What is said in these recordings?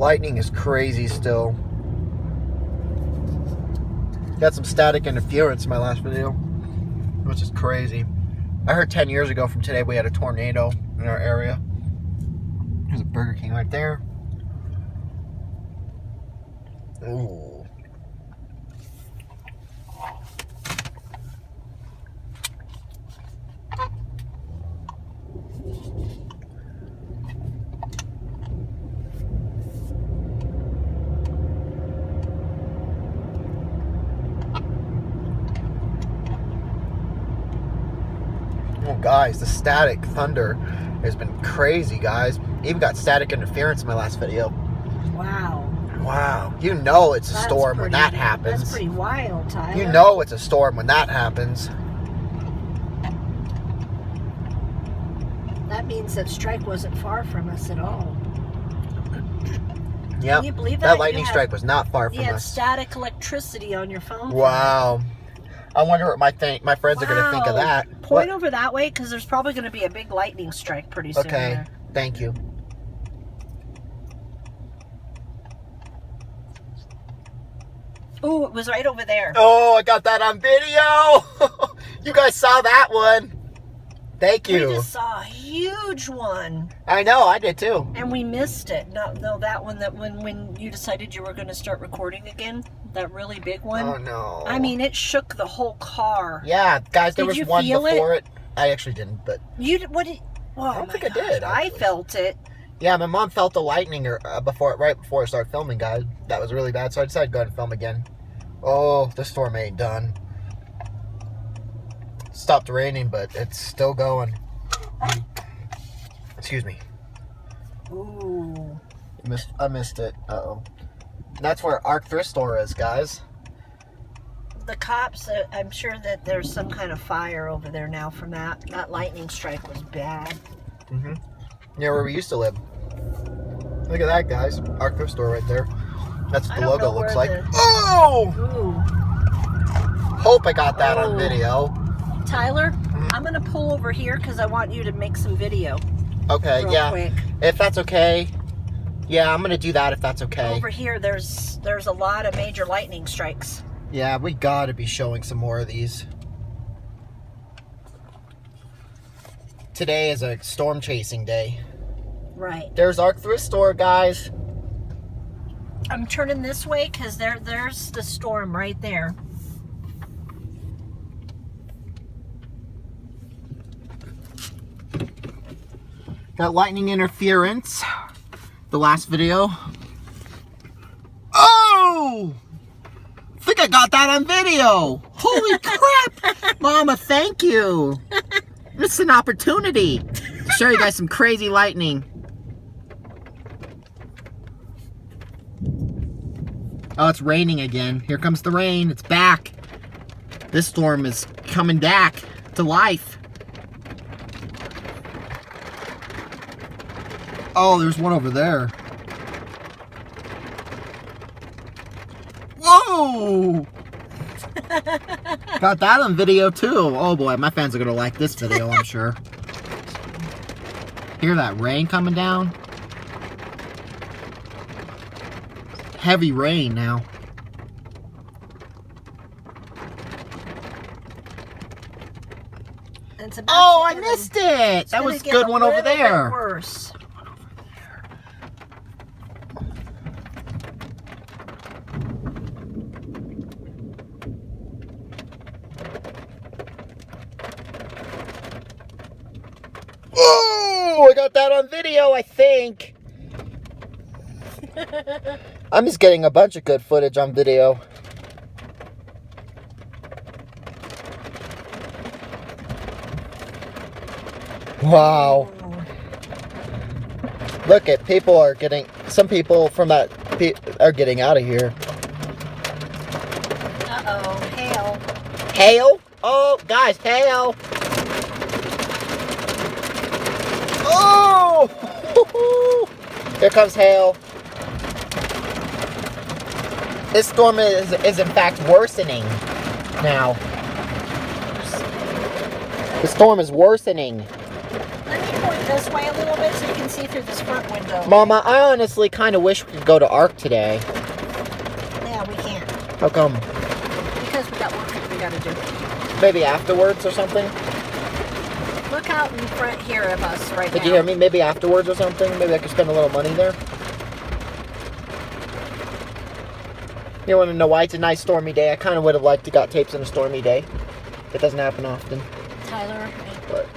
Lightning is crazy still. Got some static interference in my last video, which is crazy. I heard 10 years ago from today we had a tornado in our area. There's a Burger King right there. Ooh. Oh, guys, the static thunder has been crazy, guys. Even got static interference in my last video. Wow. Wow. You know it's a storm when that happens. That's pretty wild, Tyler. You know it's a storm when that happens. That means that strike wasn't far from us at all. Yeah. Can you believe that? That lightning strike was not far from us. You had us. static electricity on your phone. Wow. I wonder what my friends are going to think of that. Point over that way, because there's probably going to be a big lightning strike pretty soon. Okay. There. Thank you. Oh, it was right over there. Oh, I got that on video. You guys saw that one. Thank you. We just saw a huge one. I know, I did too. And we missed it. No, that one that when you decided you were going to start recording again, that really big one. Oh no. I mean, it shook the whole car. Yeah, guys, there was one before it? I actually didn't, but you what did oh, I don't think I did. I felt it. Yeah, my mom felt the lightning right before I started filming, guys. That was really bad, so I decided to go ahead and film again. Oh, the storm ain't done. Stopped raining, but it's still going. Excuse me. Ooh. I missed it. Uh-oh. That's where Arc Thrift Store is, guys. The cops, I'm sure that there's some kind of fire over there now from that. That lightning strike was bad. Mm-hmm. Yeah, where we used to live. Look at that, guys. Arc Thrift Store right there. That's what the logo looks like. Oh! Ooh. Hope I got that on video. Tyler, I'm going to pull over here because I want you to make some video. Okay, real yeah. Quick. If that's okay. Yeah, I'm going to do that if that's okay. Over here, there's a lot of major lightning strikes. Yeah, we got to be showing some more of these. Today is a storm chasing day. Right. There's Arc Thrift Store, guys. I'm turning this way because there's the storm right there. Got lightning interference. The last video. Oh! I think I got that on video. Holy crap! Mama, thank you. This is an opportunity to show you guys some crazy lightning. Oh, it's raining again. Here comes the rain. It's back. This storm is coming back to life. Oh, there's one over there. Whoa! Got that on video too. Oh boy, my fans are gonna like this video, I'm sure. Hear that rain coming down? Heavy rain now. Oh, I missed it! That was a good one over there. Worse. Oh, I got that on video, I think. I'm just getting a bunch of good footage on video. Wow. Look at people are getting, some people from that are getting out of here. Uh-oh, hail. Hail? Oh, guys, hail. Oh! Here comes hail. This storm is in fact worsening now. The storm is worsening. Let me point this way a little bit so you can see through this front window. Mama, I honestly kind of wish we could go to ARC today. Yeah, we can't. How come? Because we got work that we got to do. Maybe afterwards or something? Look out in front here of us right now. Did you hear me? Maybe afterwards or something? Maybe I could spend a little money there? You want to know why it's a nice stormy day? I kind of would have liked to got tapes on a stormy day. It doesn't happen often. Tyler, But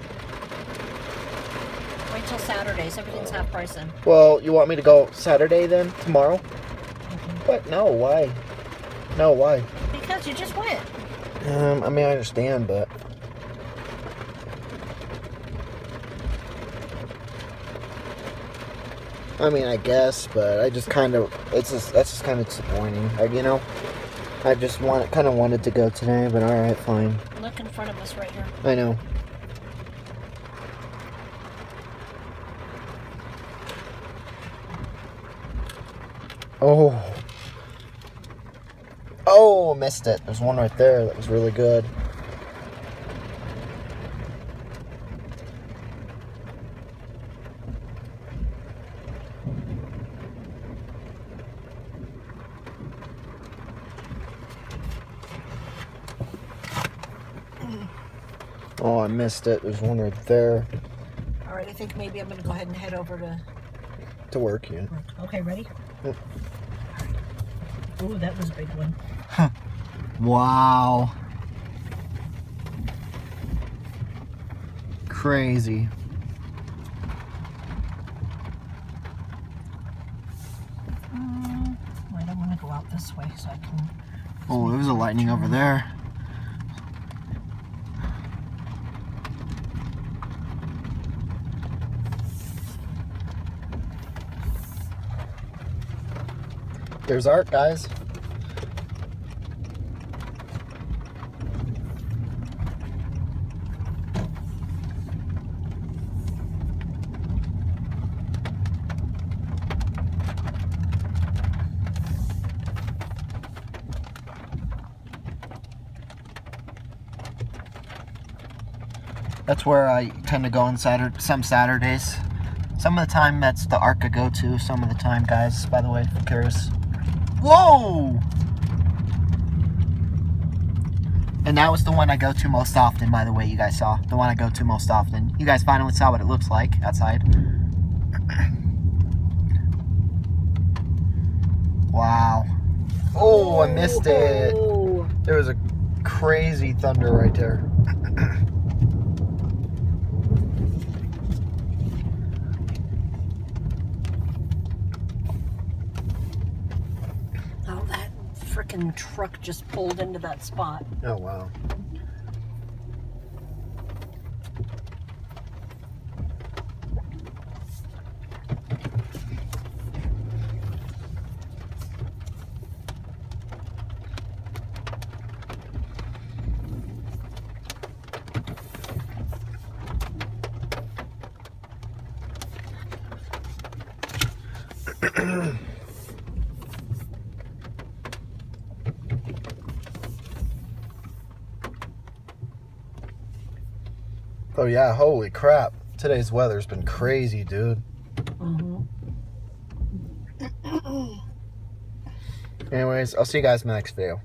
wait till Saturdays. Everything's half price then. well, you want me to go Saturday then? Tomorrow? What? No, why? No, why? Because you just went. I mean, I understand, but... I mean, I guess, but I just kind of... that's just kind of disappointing. You know? I just kind of wanted to go today, but alright, fine. Look in front of us right here. I know. Oh. Oh, missed it. There's one right there that was really good. Oh, I missed it. There's one right there. All right, I think maybe I'm going to go ahead and head over To work, yeah. Okay, ready? Yep. Ooh, that was a big one. Wow. Crazy. Wait, I'm going to go out this way so I can... Oh, there was a lightning over there. There's ARC, guys. That's where I tend to go on some Saturdays. Some of the time, that's the ARC I go to. Some of the time, guys, by the way, if you're curious. Whoa! And that was the one I go to most often, by the way, you guys saw. The one I go to most often. You guys finally saw what it looks like outside. Wow. Oh, I missed it. There was a crazy thunder right there. Oh, that freaking truck just pulled into that spot. Oh, wow. Oh yeah, holy crap. Today's weather's been crazy, dude. Anyways, I'll see you guys in the next video.